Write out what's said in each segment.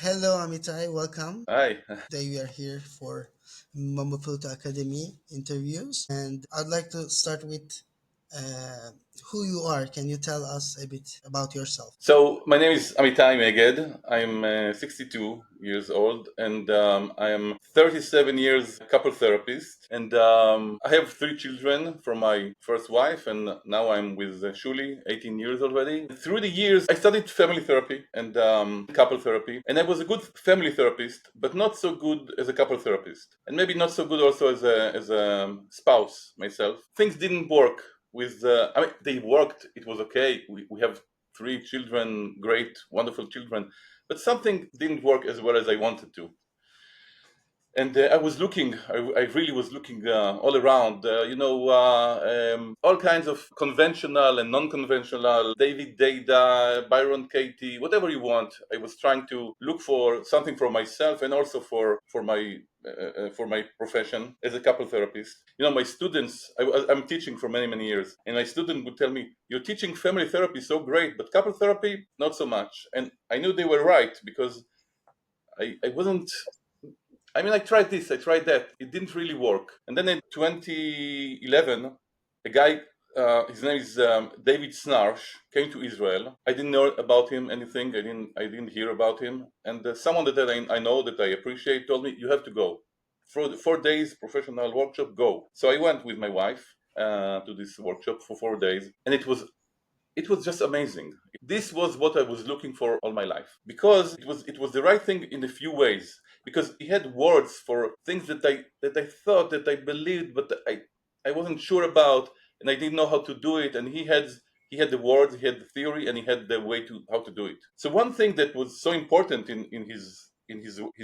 Hello, Amitai. Welcome. Hi. Today we are here for Mamaputa Academy interviews, and I'd like to start with uh, who you are. Can you tell us a bit about yourself? So my name is Amitai Megged. I'm 62 years old, and I am 37 years couple therapist. And I have three children from my first wife, and now I'm with Shuli, 18 years already. Through the years, I studied family therapy and couple therapy, and I was a good family therapist, but not so good as a couple therapist, and maybe not so good also as a spouse myself. Things didn't work with. I mean, they worked. It was okay. We have three children, great, wonderful children, but something didn't work as well as I wanted to. And I was looking, I really was looking all around, all kinds of conventional and non-conventional, David Data, Byron Katie, whatever you want. I was trying to look for something for myself and also for my profession as a couple therapist. My students, I'm teaching for many, many years, and my student would tell me, "You're teaching family therapy so great, but couple therapy, not so much." And I knew they were right because I wasn't. I mean, I tried this, I tried that. It didn't really work. And then in 2011, a guy, his name is David Snarsh, came to Israel. I didn't know about him anything. I didn't hear about him. And someone that I know that I appreciate told me, "You have to go for the 4 days professional workshop. Go." So I went with my wife to this workshop for 4 days, and it was just amazing. This was what I was looking for all my life because it was the right thing in a few ways. Because he had words for things that I thought that I believed, but I wasn't sure about, and I didn't know how to do it. And he had the words, he had the theory, and he had the way to how to do it. So one thing that was so important in his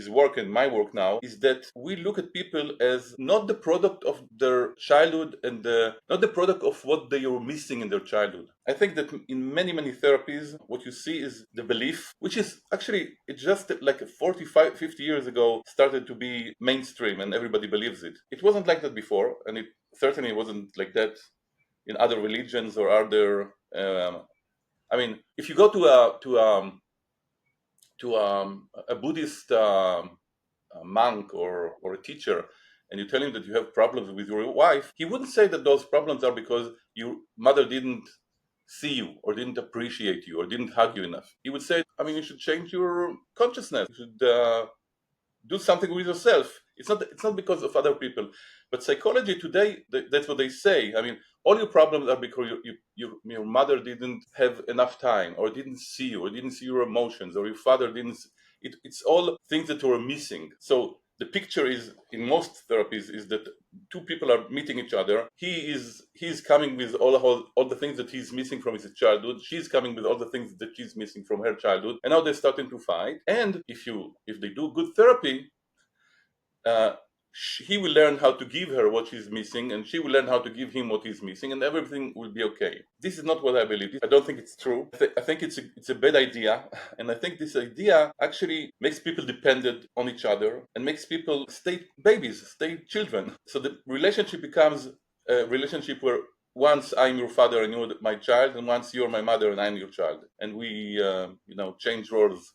work and my work now is that we look at people as not the product of their childhood and not the product of what they were missing in their childhood. I think that in many, many therapies, what you see is the belief, which is actually, it just like 45, 50 years ago started to be mainstream and everybody believes it. It wasn't like that before, and it certainly wasn't like that in other religions or other. I mean, if you go to a Buddhist a monk or a teacher, and you tell him that you have problems with your wife, he wouldn't say that those problems are because your mother didn't see you or didn't appreciate you or didn't hug you enough. He would say, I mean, you should change your consciousness. You should do something with yourself. It's not because of other people. But psychology today, that's what they say. I mean, all your problems are because your mother didn't have enough time, or didn't see you, or didn't see your emotions, or your father didn't. It's all things that were missing. So the picture is in most therapies is that two people are meeting each other. He's coming with all the things that he's missing from his childhood. She's coming with all the things that she's missing from her childhood, and now they're starting to fight. And if they do good therapy, uh, he will learn how to give her what she's missing, and she will learn how to give him what he's missing, and everything will be okay. This is not what I believe. I don't think it's true. I think it's a bad idea, and I think this idea actually makes people dependent on each other and makes people stay babies, stay children. So the relationship becomes a relationship where once I'm your father and you're my child, and once you're my mother and I'm your child, and we change roles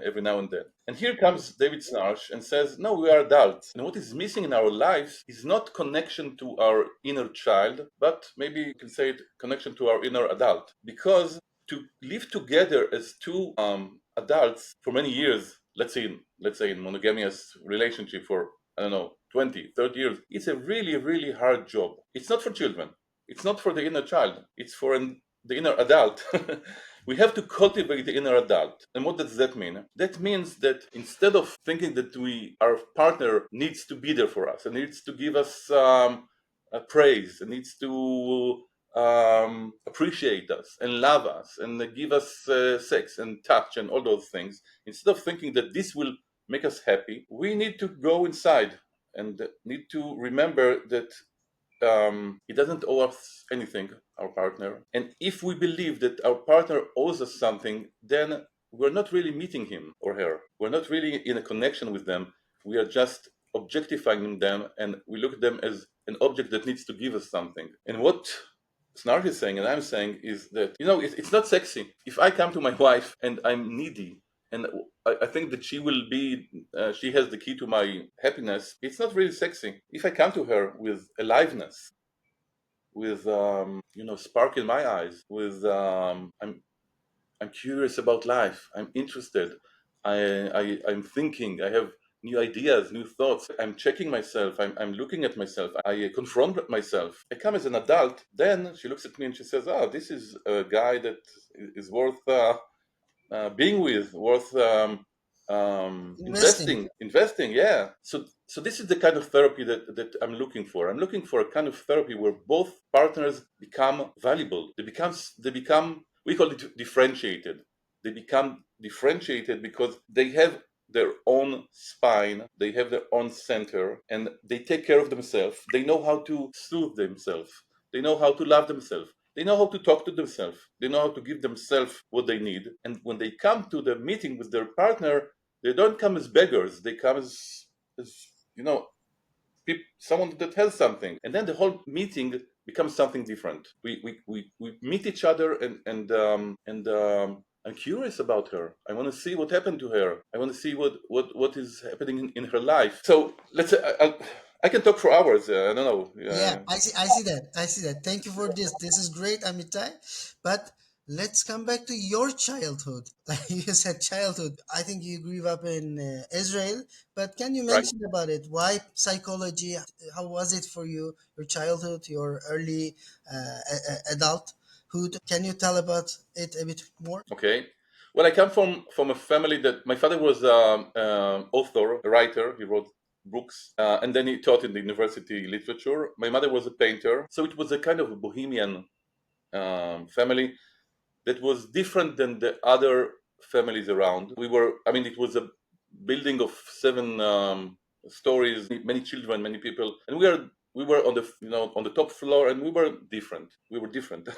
every now and then. And here comes David Snarsh and says, no, we are adults. And what is missing in our lives is not connection to our inner child, but maybe you can say it connection to our inner adult. Because to live together as two adults for many years, let's say in monogamous relationship for, I don't know, 20, 30 years, it's a really, really hard job. It's not for children. It's not for the inner child. It's for the inner adult. We have to cultivate the inner adult. And what does that mean? That means that instead of thinking that our partner needs to be there for us and needs to give us a praise and needs to appreciate us and love us and give us sex and touch and all those things, instead of thinking that this will make us happy, we need to go inside and need to remember that it doesn't owe us anything, our partner. And if we believe that our partner owes us something, then we're not really meeting him or her. We're not really in a connection with them. We are just objectifying them, and we look at them as an object that needs to give us something. And what Snark is saying and I'm saying is that, it's not sexy. If I come to my wife and I'm needy and I think that she will be. She has the key to my happiness. It's not really sexy. If I come to her with aliveness, with spark in my eyes, with I'm curious about life. I'm interested. I'm thinking. I have new ideas, new thoughts. I'm checking myself. I'm looking at myself. I confront myself. I come as an adult. Then she looks at me and she says, "Oh, this is a guy that is worth being with, worth Investing. investing." Yeah. So this is the kind of therapy that I'm looking for. I'm looking for a kind of therapy where both partners become valuable. They become we call it differentiated. They become differentiated because they have their own spine, they have their own center, and they take care of themselves. They know how to soothe themselves. They know how to love themselves. They know how to talk to themselves. They know how to give themselves what they need. And when they come to the meeting with their partner, they don't come as beggars. They come as someone that has something. And then the whole meeting becomes something different. We meet each other, and I'm curious about her. I want to see what happened to her. I want to see what is happening in her life. So let's say I can talk for hours. I don't know. Yeah, I see that. I see that. Thank you for this. This is great, Amitai. But let's come back to your childhood. Like you said, childhood. I think you grew up in Israel, but can you Right? mention about it? Why psychology? How was it for you? Your childhood, your early adulthood. Can you tell about it a bit more? Okay. Well, I come from a family that my father was author, a writer. He wrote books, and then he taught in the university literature. My mother was a painter, so it was a kind of a bohemian family that was different than the other families around. I mean, it was a building of seven stories, many children, many people, and we were on the top floor, and we were different. We were different,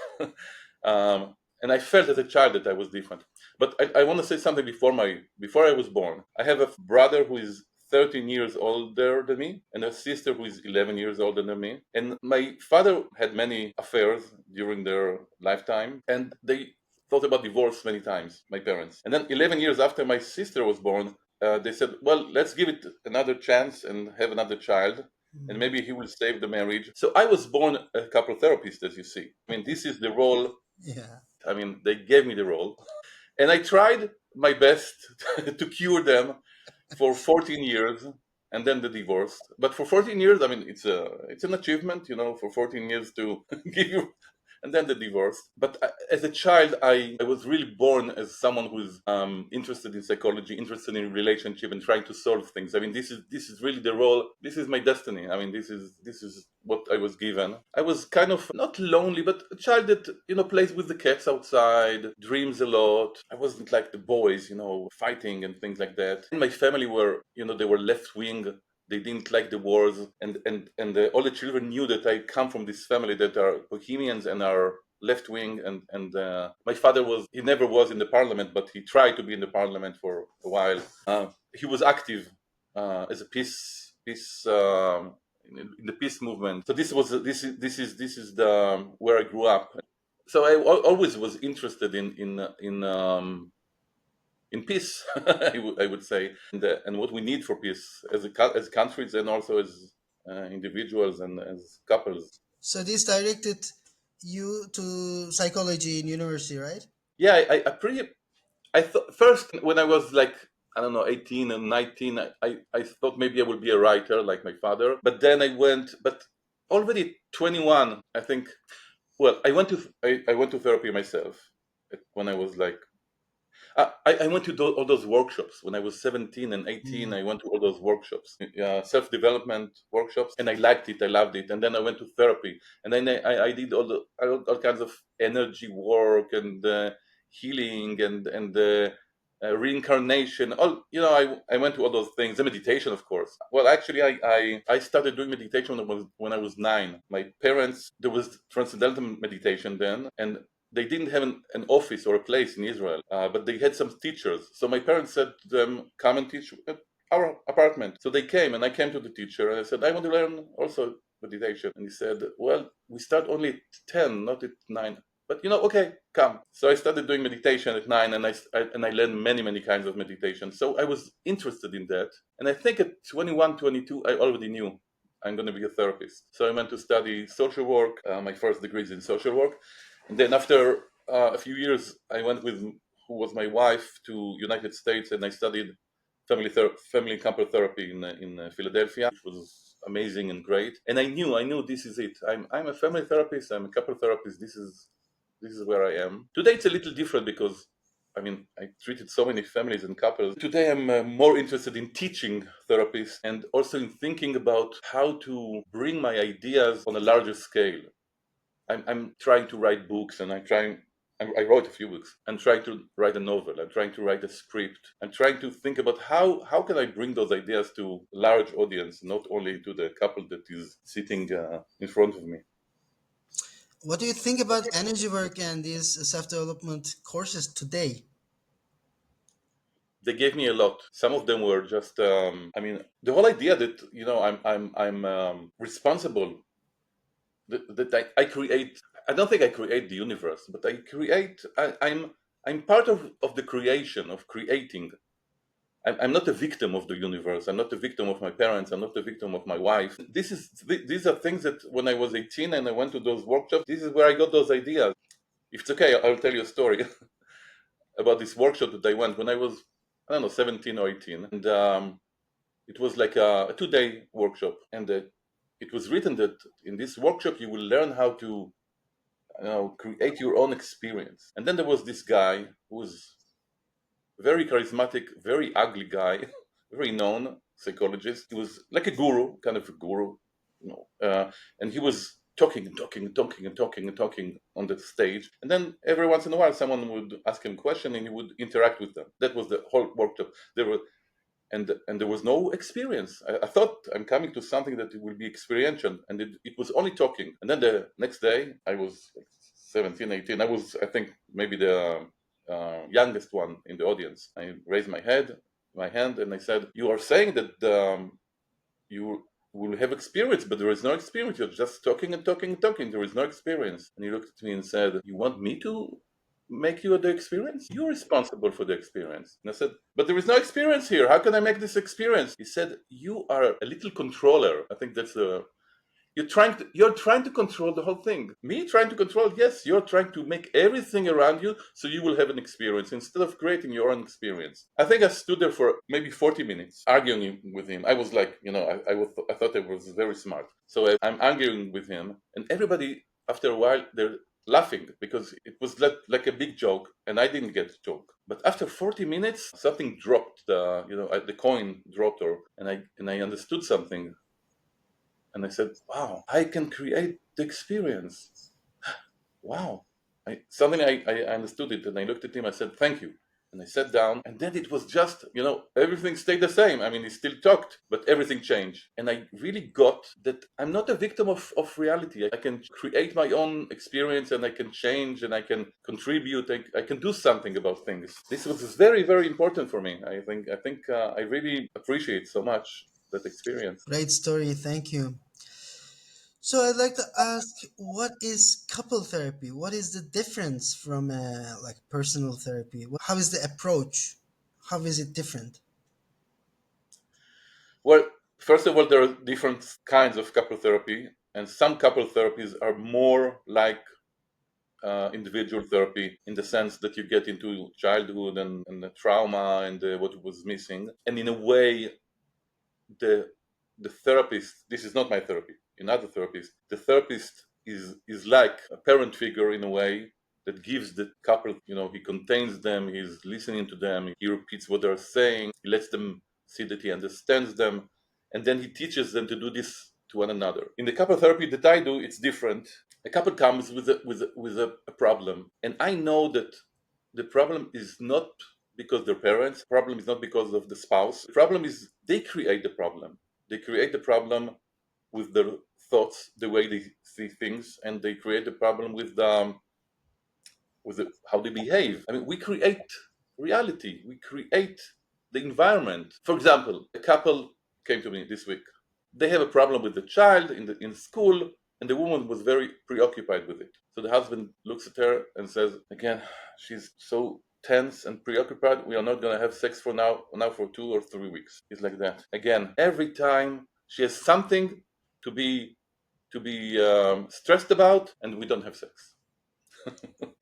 and I felt as a child that I was different. But I want to say something before I was born. I have a brother who is 13 years older than me, and a sister who is 11 years older than me. And my father had many affairs during their lifetime, and they thought about divorce many times, my parents. And then 11 years after my sister was born, they said, well, let's give it another chance and have another child, and Mhm. maybe he will save the marriage. So I was born a couple therapist, as you see. I mean, this is the role. Yeah. I mean, they gave me the role. And I tried my best to cure them for 14 years, and then the divorce. But for 14 years, I mean, it's an achievement, for 14 years to give you, and then the divorce. But as a child, I was really born as someone who's interested in psychology, interested in relationship, and trying to solve things. I mean, this is really the role. This is my destiny. I mean, this is what I was given. I was kind of not lonely, but a child that plays with the cats outside, dreams a lot. I wasn't like the boys, fighting and things like that. And my family were, they were left wing. They didn't like the wars, and all the children knew that I come from this family that are bohemians and are left wing. And my father he never was in the parliament, but he tried to be in the parliament for a while. He was active as a peace in the peace movement. So this is the where I grew up. So I always was interested in peace. I would say, and what we need for peace as countries, and also as individuals and as couples. So this directed you to psychology in university, right? Yeah, I thought first when I was like, I don't know, 18 and 19, I thought maybe I would be a writer like my father. But then but already 21, I think. Well, I went to therapy myself when I was like I went to all those workshops when I was 17 and 18. Mm. I went to all those workshops, self development workshops, and I liked it. I loved it. And then I went to therapy, and then I did all kinds of energy work and healing and reincarnation. I went to all those things. The meditation, of course. Well, actually, I started doing meditation when I was 9. My parents, there was transcendental meditation then, and they didn't have an office or a place in Israel, but they had some teachers. So my parents said to them, "Come and teach at our apartment." So they came, and I came to the teacher, and I said, "I want to learn also meditation." And he said, "Well, we start only at 10, not at 9." But okay, come. So I started doing meditation at 9, and I learned many kinds of meditation. So I was interested in that, and I think at 21, 22, I already knew I'm going to be a therapist. So I went to study social work. My first degree is in social work, and then after a few years, I went with who was my wife to United States, and I studied family and couple therapy in Philadelphia, which was amazing and great. And I knew this is it. I'm a family therapist. I'm a couple therapist. This is where I am. Today it's a little different because I treated so many families and couples. Today I'm more interested in teaching therapists and also in thinking about how to bring my ideas on a larger scale. I'm trying to write books, and I wrote a few books. I'm trying to write a novel. I'm trying to write a script. I'm trying to think about how can I bring those ideas to large audience, not only to the couple that is sitting in front of me. What do you think about energy work and these self-development courses today? They gave me a lot. Some of them were just, the whole idea that I'm responsible, that I create. I don't think I create the universe, but I create. I'm part of the creation of creating. I'm not a victim of the universe. I'm not a victim of my parents. I'm not a victim of my wife. These are things that when I was 18 and I went to those workshops, this is where I got those ideas. If it's okay, I'll tell you a story about this workshop that I went when I was, I don't know, 17 or 18. And it was like a 2 day workshop. And it was written that in this workshop, you will learn how to create your own experience. And then there was this guy who was very charismatic, very ugly guy, very known psychologist. He was like a guru, kind of a guru, and he was talking and talking and talking and talking and talking on the stage. And then every once in a while, someone would ask him a question, and he would interact with them. That was the whole workshop. There were and there was no experience. I thought I'm coming to something that will be experiential, and it was only talking. And then the next day, I was like 17, 18. I was, I think, maybe the youngest one in the audience. I raised my hand, and I said, "You are saying that you will have experience, but there is no experience. You're just talking and talking and talking. There is no experience." And he looked at me and said, "You want me to make you the experience? You're responsible for the experience." And I said, "But there is no experience here. How can I make this experience?" He said, "You are a little controller." I think that's the you're trying to control the whole thing. Me trying to control? Yes, you're trying to make everything around you so you will have an experience instead of creating your own experience. I think I stood there for maybe 40 minutes arguing with him. I was like, I thought I was very smart. So I'm arguing with him, and everybody after a while they're laughing because it was like a big joke, and I didn't get the joke. But after 40 minutes, something dropped. The coin dropped, and I understood something. And I said, "Wow, I can create the experience. Wow." Suddenly I understood it, and I looked at him. I said, "Thank you." And I sat down, and then it was just, everything stayed the same. He still talked, but everything changed. And I really got that I'm not a victim of reality. I can create my own experience, and I can change, and I can contribute. I can do something about things. This was very, very important for me. I think I really appreciate so much that experience. Great story, thank you. So I'd like to ask, what is couple therapy? What is the difference from like personal therapy? How is the approach? How is it different? Well, first of all, there are different kinds of couple therapy, and some couple therapies are more like individual therapy in the sense that you get into childhood and the trauma and what was missing. And in a way, the the therapist, this is not my therapy, another therapist, the therapist is like a parent figure in a way that gives the couple, he contains them, he's listening to them, he repeats what they're saying, he lets them see that he understands them, and then he teaches them to do this to one another. In the couple therapy that I do, it's different. A couple comes with a problem, and I know that the problem is not because their parents. The problem is not because of the spouse. The problem is they create the problem. They create the problem with their thoughts, the way they see things, and they create the problem with how they behave. We create reality. We create the environment. For example, a couple came to me this week. They have a problem with the child in school. And the woman was very preoccupied with it. So the husband looks at her and says, again, she's so tense and preoccupied. We are not going to have sex for now for 2 or 3 weeks. It's like that. Again, every time she has something to be stressed about, and we don't have sex.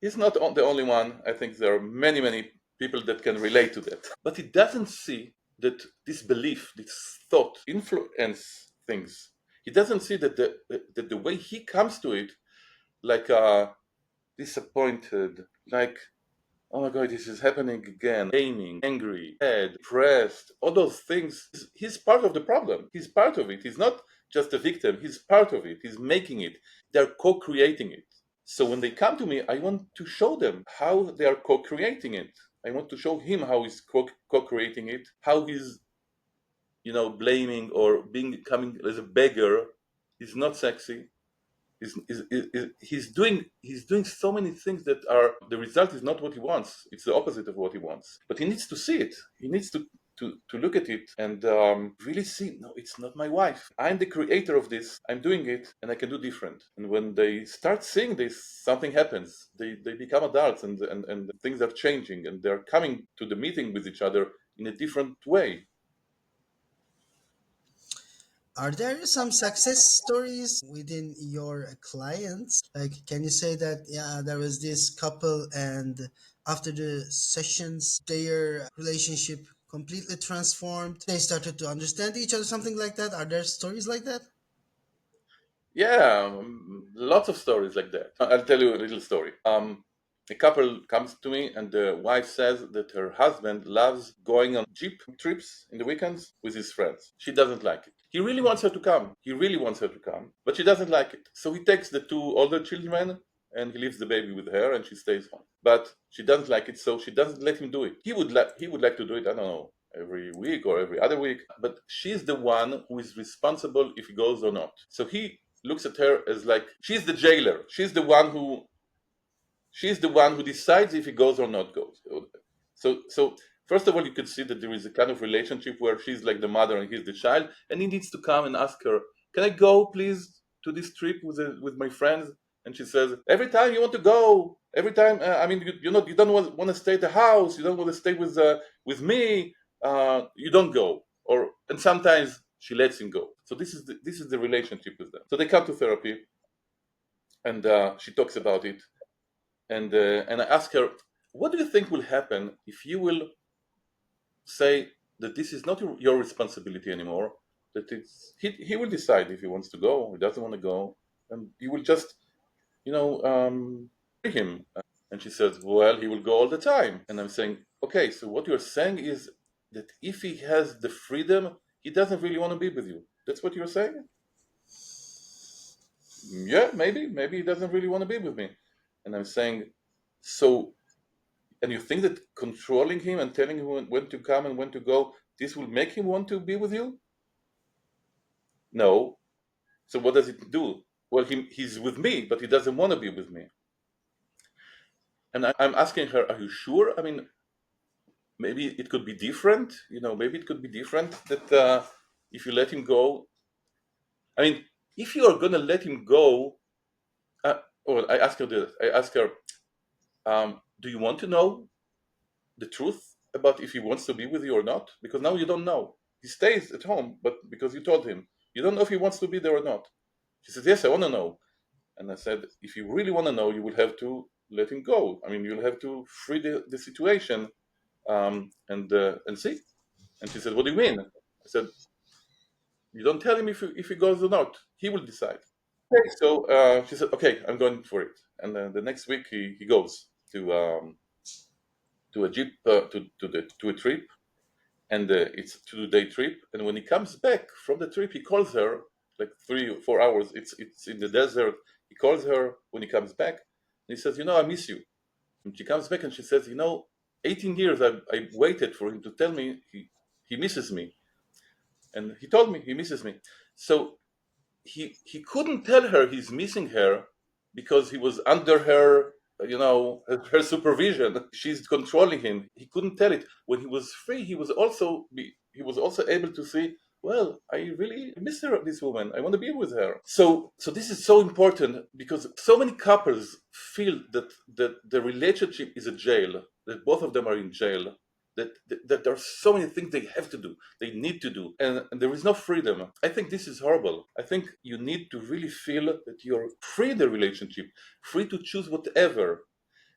He's not the only one. I think there are many, many people that can relate to that. But he doesn't see that this belief, this thought, influence things. He doesn't see that the way he comes to it, like disappointed, like, oh my God, this is happening again, blaming, angry, sad, depressed, all those things. He's part of the problem. He's part of it. He's not just a victim. He's part of it. He's making it. They're co-creating it. So when they come to me, I want to show them how they are co-creating it. I want to show him how he's co-creating it, how he's, blaming or being coming as a beggar is not sexy. He's doing so many things that are the result is not what he wants. It's the opposite of what he wants. But he needs to see it. He needs to look at it and really see. No, it's not my wife. I'm the creator of this. I'm doing it, and I can do different. And when they start seeing this, something happens. They become adults, and things are changing, and they're coming to the meeting with each other in a different way. Are there some success stories within your clients? Like, can you say that, yeah, there was this couple, and after the sessions, their relationship completely transformed? They started to understand each other, something like that? Are there stories like that? Yeah, lots of stories like that. I'll tell you a little story. A couple comes to me, and the wife says that her husband loves going on jeep trips in the weekends with his friends. She doesn't like it. He really wants her to come. He really wants her to come, but she doesn't like it. So he takes the two older children and he leaves the baby with her, and she stays home. But she doesn't like it, so she doesn't let him do it. He would like to do it. I don't know, every week or every other week, but she's the one who is responsible if he goes or not. So he looks at her as like she's the jailer. She's the one who decides if he goes or not goes. So first of all, you could see that there is a kind of relationship where she's like the mother and he's the child, and he needs to come and ask her, "Can I go, please, to this trip with my friends?" And she says, "Every time you want to go, every time. I mean, you don't want to stay at the house. You don't want to stay with me. You don't go." And sometimes she lets him go. So this is the relationship with them. So they come to therapy, and she talks about it, and I ask her, "What do you think will happen if you will say that this is not your responsibility anymore? That he will decide if he wants to go or he doesn't want to go, and you will just free him." And she says, "Well, he will go all the time." And I'm saying, "Okay, so what you're saying is that if he has the freedom, he doesn't really want to be with you. That's what you're saying?" "Yeah, maybe he doesn't really want to be with me." And I'm saying, "So, and you think that controlling him and telling him when to come and when to go, this will make him want to be with you?" "No." "So what does it do?" "Well, he's with me, but he doesn't want to be with me." And I'm asking her, "Are you sure? I mean, maybe it could be different. Maybe it could be different that if you let him go. I mean, if you are gonna let him go." Well, I ask her, "Do you want to know the truth about if he wants to be with you or not? Because now you don't know. He stays at home, but because you told him, you don't know if he wants to be there or not." She said, "Yes, I want to know." And I said, "If you really want to know, you will have to let him go. I mean, you'll have to free the situation, and see." And she said, "What do you mean?" I said, "You don't tell him if he goes or not. He will decide." Okay, so she said, "Okay, I'm going for it." And then the next week he goes to a jeep to a trip, and it's a 2-day trip. And when he comes back from the trip, he calls her like 3 or 4 hours. It's in the desert. He calls her when he comes back, and he says, "I miss you." And she comes back and she says, 18 years I waited for him to tell me he misses me, and he told me he misses me. So he couldn't tell her he's missing her because he was under her supervision. She's controlling him. He couldn't tell it. When he was free, he was also able to see, well, I really miss her, this woman. I want to be with her. So this is so important because so many couples feel that the relationship is a jail, that both of them are in jail, that there are so many things they have to do, they need to do, and there is no freedom. I think this is horrible. I think you need to really feel that you're free in the relationship, free to choose whatever.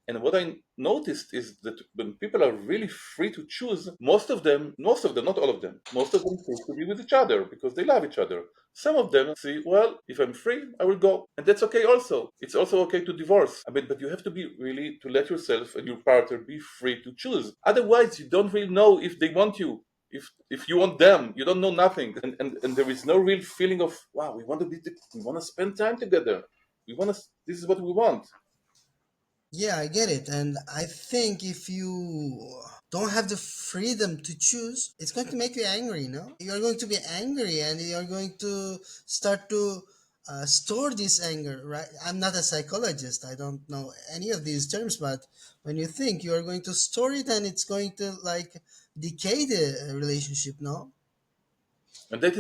And what I noticed is that when people are really free to choose, most of them, not all of them, most of them choose to be with each other because they love each other. Some of them say, well, if I'm free, I will go. And that's okay also. It's also okay to divorce. I mean, but you have to be really, to let yourself and your partner be free to choose. Otherwise, you don't really know if they want you. If you want them, you don't know nothing. And there is no real feeling of, wow, we want to spend time together. This is what we want. Yeah, I get it. And I think if you don't have the freedom to choose, it's going to make you angry, no? You're going to be angry and you're going to start to store this anger, right? I'm not a psychologist. I don't know any of these terms, but when you think you're going to store it and it's going to like decay the relationship, no? And that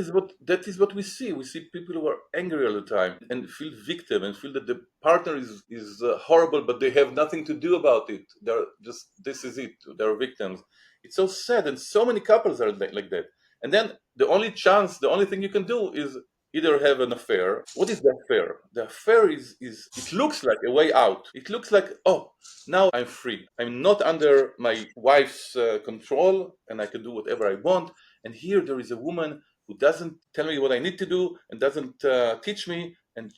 is what we see. We see people who are angry all the time and feel victim and feel that the partner is horrible, but they have nothing to do about it. They're just this is it. They're victims. It's so sad, and so many couples are like that. And then the only thing you can do is either have an affair. What is the affair? The affair is it looks like a way out. It looks like, oh, now I'm free. I'm not under my wife's control, and I can do whatever I want. And here there is a woman who doesn't tell me what I need to do and doesn't teach me, and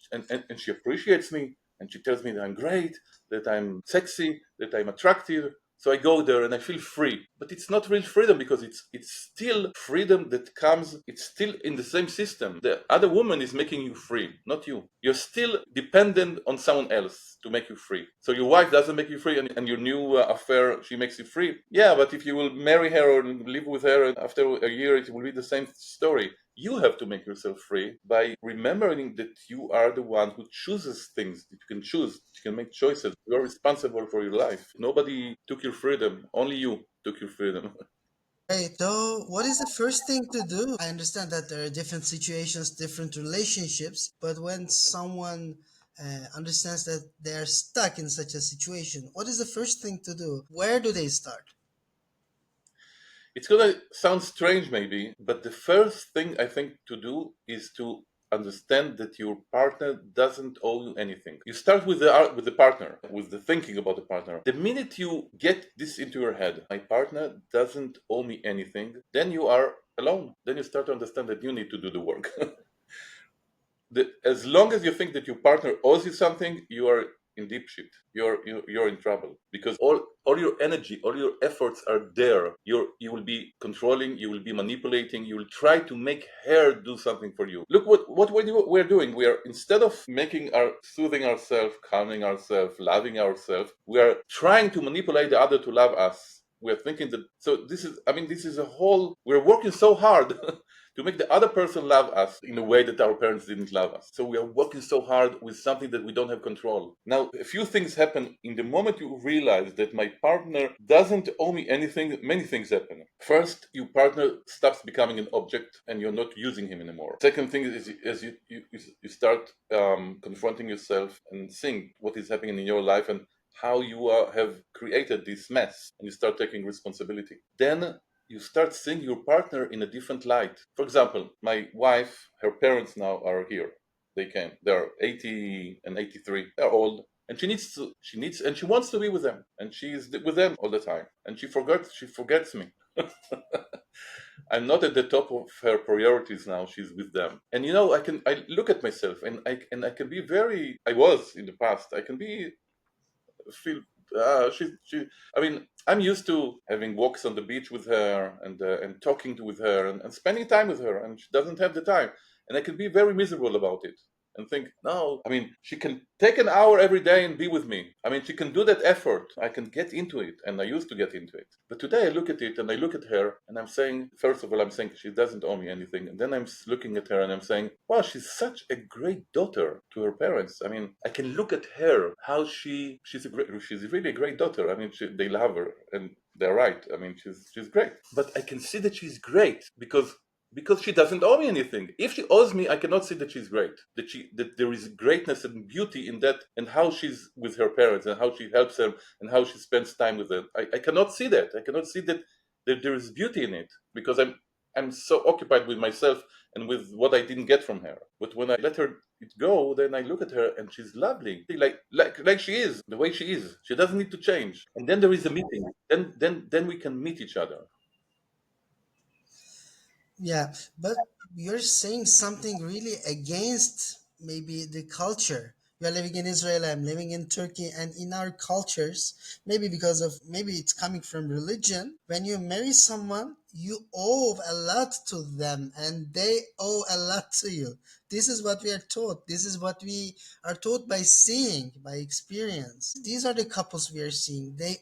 she appreciates me, and she tells me that I'm great, that I'm sexy, that I'm attractive. So I go there and I feel free. But it's not real freedom because it's still freedom that comes, it's still in the same system. The other woman is making you free, not you. You're still dependent on someone else to make you free. So your wife doesn't make you free, and your new affair, she makes you free. Yeah, but if you will marry her or live with her, and after a year it will be the same story. You have to make yourself free by remembering that you are the one who chooses things, that you can choose, that you can make choices. You're responsible for your life. Nobody took your freedom, only you took your freedom. Right. So, what is the first thing to do? I understand that there are different situations, different relationships, but when someone understands that they're stuck in such a situation, what is the first thing to do? Where do they start? It's gonna sound strange, maybe, but the first thing I think to do is to understand that your partner doesn't owe you anything. You start with the partner, with the thinking about the partner. The minute you get this into your head, my partner doesn't owe me anything, then you are alone. Then you start to understand that you need to do the work. As long as you think that your partner owes you something, you are in deep shit. You're in trouble because all your energy, all your efforts are there. You will be controlling, you will be manipulating, you will try to make her do something for you. Look what we're doing. We are, instead of making our soothing ourselves, calming ourselves, loving ourselves, we are trying to manipulate the other to love us. We're thinking that, so this is, I mean, this is a whole, we're working so hard to make the other person love us in a way that our parents didn't love us. So we are working so hard with something that we don't have control. Now, a few things happen in the moment you realize that my partner doesn't owe me anything. Many things happen. First, your partner stops becoming an object and you're not using him anymore. Second thing is, as you start confronting yourself and seeing what is happening in your life and how you have created this mess, and you start taking responsibility. Then you start seeing your partner in a different light. For example, my wife, her parents now are here. They came. They're 80 and 83. They're old. And and she wants to be with them. And she's with them all the time. And she forgets me. I'm not at the top of her priorities now. She's with them. And I look at myself and I can be very, I was in the past, I can be feel she I mean, I'm used to having walks on the beach with her and talking with her and spending time with her, and she doesn't have the time, and I can be very miserable about it and think, no, I mean, she can take an hour every day and be with me. I mean, she can do that effort. I can get into it, and I used to get into it. But today I look at it and I look at her and I'm saying, first of all, I'm saying she doesn't owe me anything. And then I'm looking at her and I'm saying, wow, she's such a great daughter to her parents. I mean, I can look at her, how she's really a great daughter. I mean, they love her and they're right. I mean, she's great. But I can see that she's great because because she doesn't owe me anything. If she owes me, I cannot see that she's great. That there is greatness and beauty in that, and how she's with her parents, and how she helps them, and how she spends time with them. I cannot see that. I cannot see that there is beauty in it, because I'm so occupied with myself and with what I didn't get from her. But when I let her it go, then I look at her and she's lovely, like she is, the way she is. She doesn't need to change. And then there is a meeting. Then we can meet each other. Yeah, but you're saying something really against maybe the culture. You are living in Israel, I'm living in Turkey, and in our cultures, maybe because of maybe it's coming from religion, when you marry someone, you owe a lot to them and they owe a lot to you. This is what we are taught. This is what we are taught by seeing, by experience. These are the couples we are seeing. They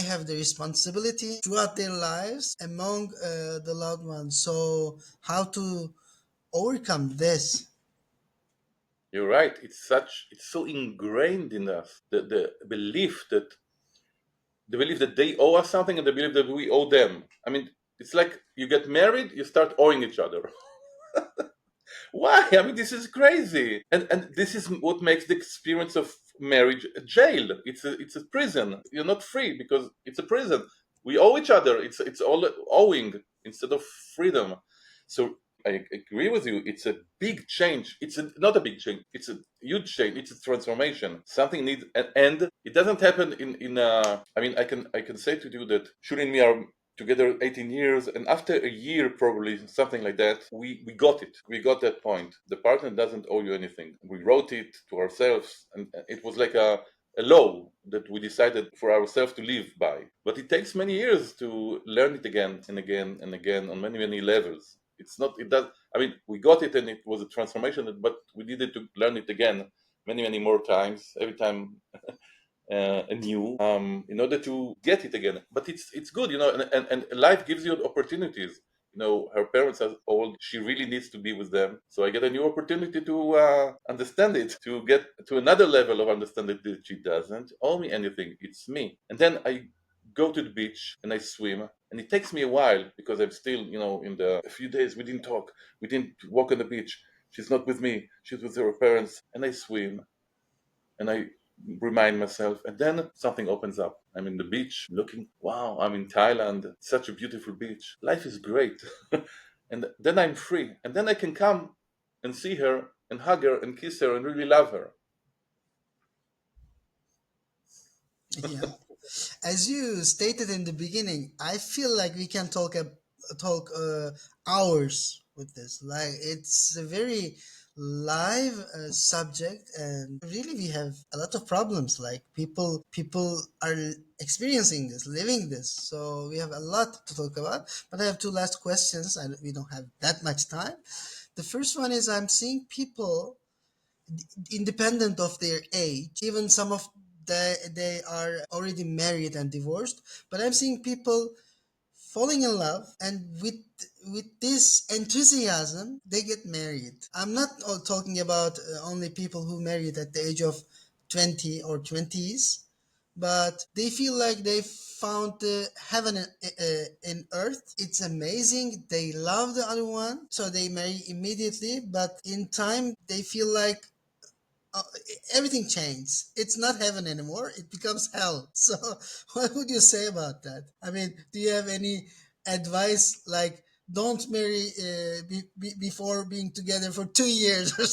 have the responsibility throughout their lives among the loved ones. So how to overcome this? You're right. It's so ingrained in us, the belief that they owe us something, and the belief that we owe them. I mean, it's like you get married, you start owing each other. Why? I mean, this is crazy. And this is what makes the experience of marriage a jail. It's a prison. You're not free because it's a prison. We owe each other. It's all owing instead of freedom. So I agree with you. It's a big change. Not a big change. It's a huge change. It's a transformation. Something needs an end. It doesn't happen in. I mean, I can say to you that Shuri and me are together 18 years, and after a year, probably something like that, we got it. We got that point. The partner doesn't owe you anything. We wrote it to ourselves, and it was like a law that we decided for ourselves to live by. But it takes many years to learn it again and again and again on many, many levels. It's not, it does, I mean, we got it and it was a transformation, but we needed to learn it again many, many more times, every time anew, in order to get it again. But it's good, and life gives you opportunities. Her parents are old. She really needs to be with them. So I get a new opportunity to understand it, to get to another level of understanding that she doesn't owe me anything. It's me. And then I go to the beach and I swim. And it takes me a while because I'm still, in the a few days we didn't talk. We didn't walk on the beach. She's not with me. She's with her parents. And I swim and I remind myself, and then something opens up. I'm in the beach looking, wow, I'm in Thailand, such a beautiful beach. Life is great. And then I'm free, and then I can come and see her and hug her and kiss her and really love her. Yeah. As you stated in the beginning, I feel like we can talk hours with this. Like it's a very live subject, and really we have a lot of problems. Like people are experiencing this, living this. So we have a lot to talk about. But I have two last questions. We don't have that much time. The first one is I'm seeing people independent of their age, even some of they are already married and divorced, but I'm seeing people falling in love, and with this enthusiasm they get married. I'm not talking about only people who married at the age of 20 or 20s, but they feel like they found the heaven in earth. It's amazing. They love the other one, so they marry immediately, but in time they feel like uh, everything changes. It's not heaven anymore. It becomes hell. So, what would you say about that? I mean, do you have any advice like don't marry before being together for 2 years or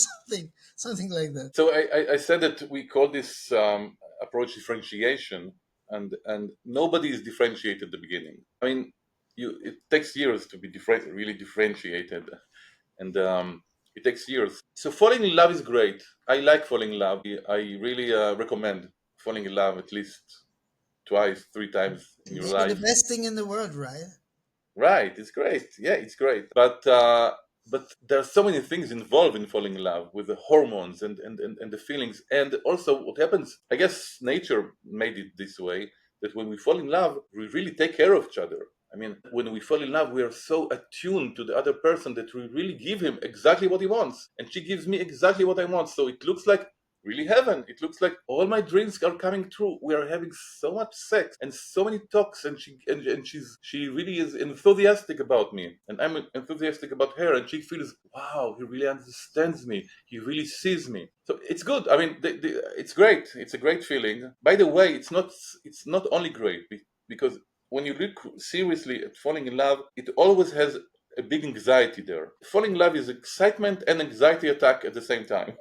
something like that? So I said that we call this approach differentiation, and nobody is differentiated at the beginning. I mean, it takes years to be really differentiated, and it takes years. So falling in love is great. I like falling in love. I really recommend falling in love at least twice, three times in your Maybe the life. best thing in the world, right? Right, it's great. Yeah, it's great. But there are so many things involved in falling in love, with the hormones and the feelings, and also what happens. I guess nature made it this way, that when we fall in love, we really take care of each other. I mean, when we fall in love, we are so attuned to the other person that we really give him exactly what he wants, and she gives me exactly what I want. So it looks like really heaven. It looks like all my dreams are coming true. We are having so much sex and so many talks, and she really is enthusiastic about me, and I'm enthusiastic about her, and she feels, wow, he really understands me. He really sees me. So it's good. I mean, it's great. It's a great feeling. By the way, it's not only great because when you look seriously at falling in love, it always has a big anxiety there. Falling in love is excitement and anxiety attack at the same time.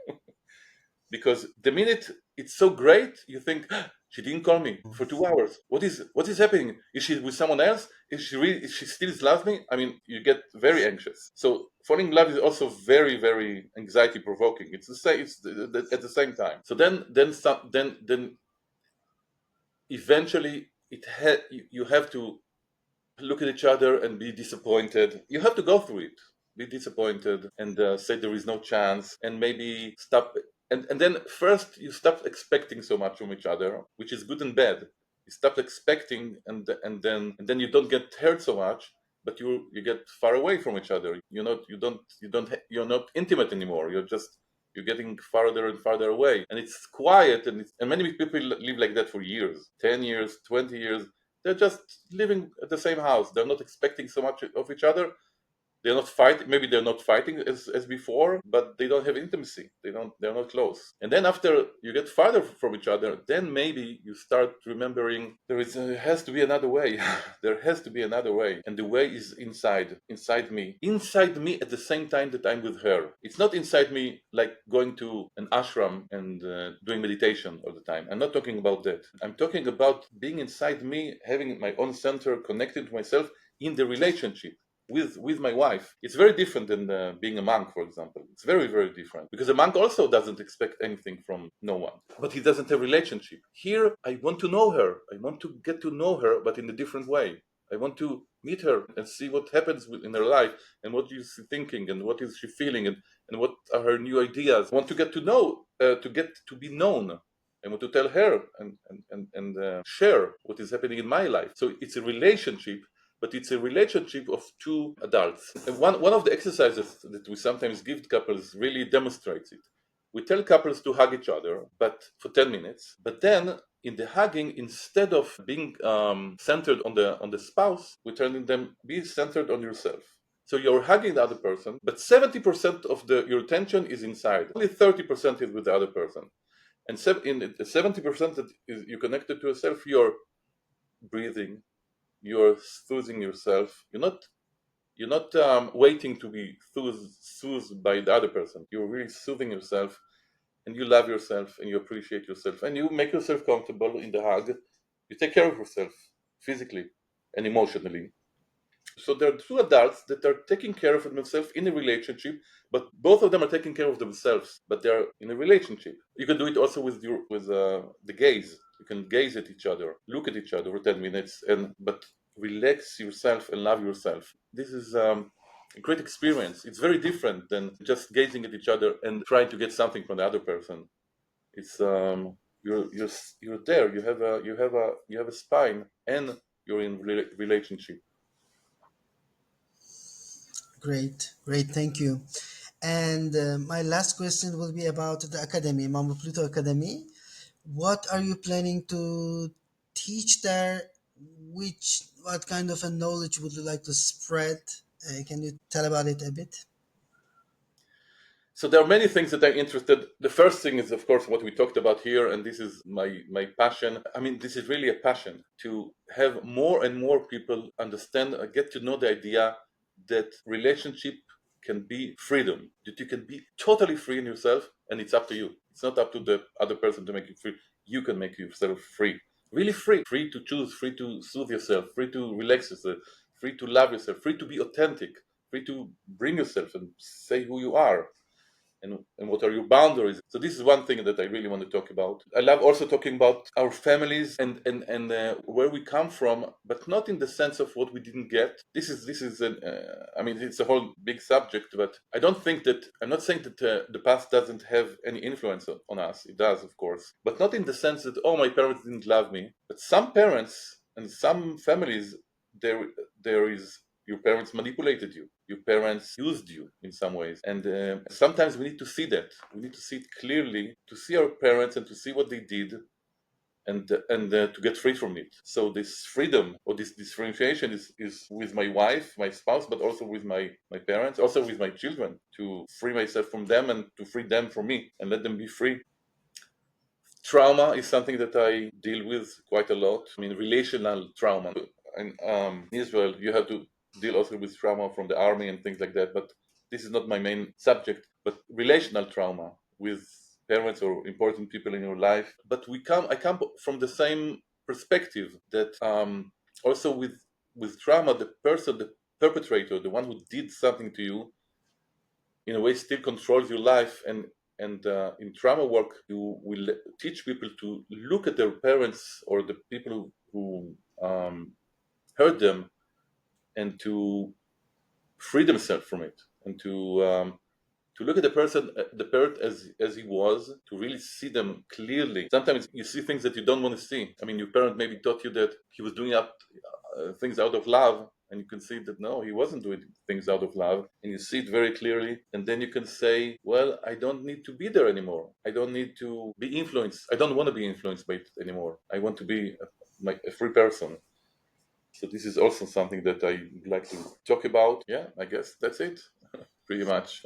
Because the minute it's so great, you think, "Ah, she didn't call me for 2 hours. What is happening? Is she with someone else? Is she still loves me? I mean, you get very anxious. So falling in love is also very, very anxiety provoking. It's the same. At the same time. So then eventually you have to look at each other and be disappointed. You have to go through it, be disappointed, and say there is no chance, and maybe stop. And then first you stop expecting so much from each other, which is good and bad. You stop expecting, and then you don't get hurt so much, but you get far away from each other. You're not intimate anymore. You're getting farther and farther away, and it's quiet, and many people live like that for years, 10 years, 20 years. They're just living at the same house. They're not expecting so much of each other. They're not fighting. Maybe they're not fighting as before, but they don't have intimacy. They're not close. And then after you get farther from each other, then maybe you start remembering has to be another way. There has to be another way, and the way is inside me at the same time that I'm with her. It's not inside me like going to an ashram and doing meditation all the time. I'm not talking about that. I'm talking about being inside me, having my own center, connected to myself in the relationship with my wife. It's very different than being a monk, for example. It's very, very different, because a monk also doesn't expect anything from no one, but he doesn't have relationship. Here I want to know her. I want to get to know her, but in a different way. I want to meet her and see what happens in her life, and what is she thinking, and what is she feeling, and what are her new ideas. I want to get to know, to get to be known. I want to tell her and share what is happening in my life. So it's a relationship, but it's a relationship of two adults. And one of the exercises that we sometimes give couples really demonstrates it. We tell couples to hug each other, but for 10 minutes. But then in the hugging, instead of being centered on the spouse, we tell them, be centered on yourself. So you're hugging the other person, but 70% of your attention is inside. Only 30% is with the other person. And in the 70% that is you connected to yourself, you're breathing, you're soothing yourself. You're not waiting to be soothed by the other person. You're really soothing yourself, and you love yourself, and you appreciate yourself, and you make yourself comfortable in the hug. You take care of yourself physically and emotionally. So there are two adults that are taking care of themselves in a relationship, but both of them are taking care of themselves, but they're in a relationship. You can do it also with the gaze. You can gaze at each other, look at each other for 10 minutes, but relax yourself and love yourself. This is a great experience. It's very different than just gazing at each other and trying to get something from the other person. It's you're there. You have a spine, and you're in relationship. Great, great, thank you. And my last question will be about the academy, Mambo Pluto Academy. What are you planning to teach there? What kind of a knowledge would you like to spread? Can you tell about it a bit? So there are many things that I'm interested. The first thing is, of course, what we talked about here, and this is my passion. I mean, this is really a passion to have more and more people understand, get to know the idea that relationship can be freedom, that you can be totally free in yourself, and it's up to you. It's not up to the other person to make you free. You can make yourself free, really free to choose, free to soothe yourself, free to relax yourself, free to love yourself, free to be authentic, free to bring yourself and say who you are, and what are your boundaries. So this is one thing that I really want to talk about. I love also talking about our families and where we come from, but not in the sense of what we didn't get. This is an I mean, it's a whole big subject, but I don't think that I'm not saying that the past doesn't have any influence on us. It does, of course, but not in the sense that, oh, my parents didn't love me. But some parents and some families, there is Your parents manipulated you. Your parents used you in some ways. And sometimes we need to see that. We need to see it clearly, to see our parents and to see what they did, and to get free from it. So this freedom or this differentiation is with my wife, my spouse, but also with my parents, also with my children, to free myself from them and to free them from me and let them be free. Trauma is something that I deal with quite a lot. I mean, relational trauma. In Israel, you have to deal also with trauma from the army and things like that. But this is not my main subject. But relational trauma with parents or important people in your life. But I come from the same perspective that also with trauma, the person, the perpetrator, the one who did something to you, in a way still controls your life. And in trauma work you will teach people to look at their parents or the people who hurt them, and to free themselves from it, and to look at the person, the parent, as he was, to really see them clearly. Sometimes you see things that you don't want to see. I mean, your parent maybe taught you that he was doing up things out of love, and you can see that no, he wasn't doing things out of love, and you see it very clearly. And then you can say, well, I don't need to be there anymore. I don't need to be influenced. I don't want to be influenced by it anymore. I want to be a free person. So this is also something that I would like to talk about. Yeah, I guess that's it, pretty much.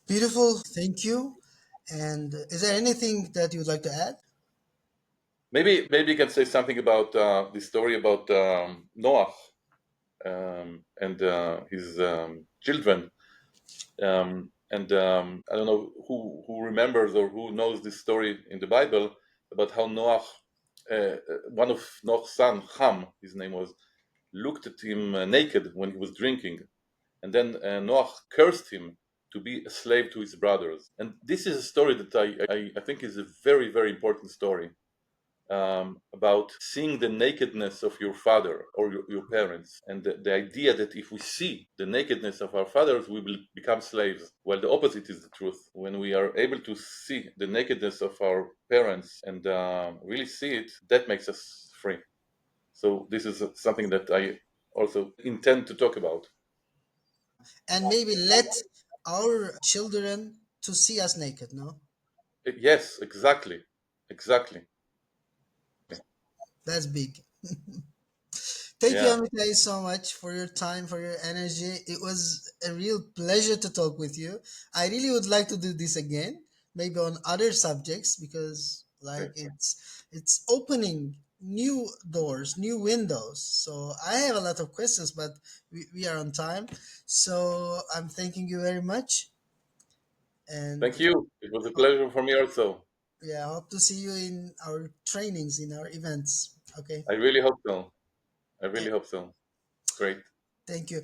Beautiful. Thank you. And is there anything that you would like to add? Maybe you can say something about the story about Noah and his children. And I don't know who remembers or who knows this story in the Bible about how Noah, one of Noah's son, Ham, his name was, looked at him naked when he was drinking, and then Noah cursed him to be a slave to his brothers. And this is a story that I think is a very, very important story, about seeing the nakedness of your father or your parents, and the idea that if we see the nakedness of our fathers, we will become slaves. Well, the opposite is the truth. When we are able to see the nakedness of our parents and really see it, that makes us free. So this is something that I also intend to talk about. And maybe let our children to see us naked, no? Yes, exactly, exactly. That's big. Thank you, Yeah, Amitai, so much for your time, for your energy. It was a real pleasure to talk with you. I really would like to do this again, maybe on other subjects, because like great. it's opening new doors, new windows. So I have a lot of questions, but we are on time. So I'm thanking you very much, and Thank you. It was a pleasure for me also. yeah, I hope to see you in our trainings, in our events. Okay. I really hope so. I Th- really hope so. Great. Thank you.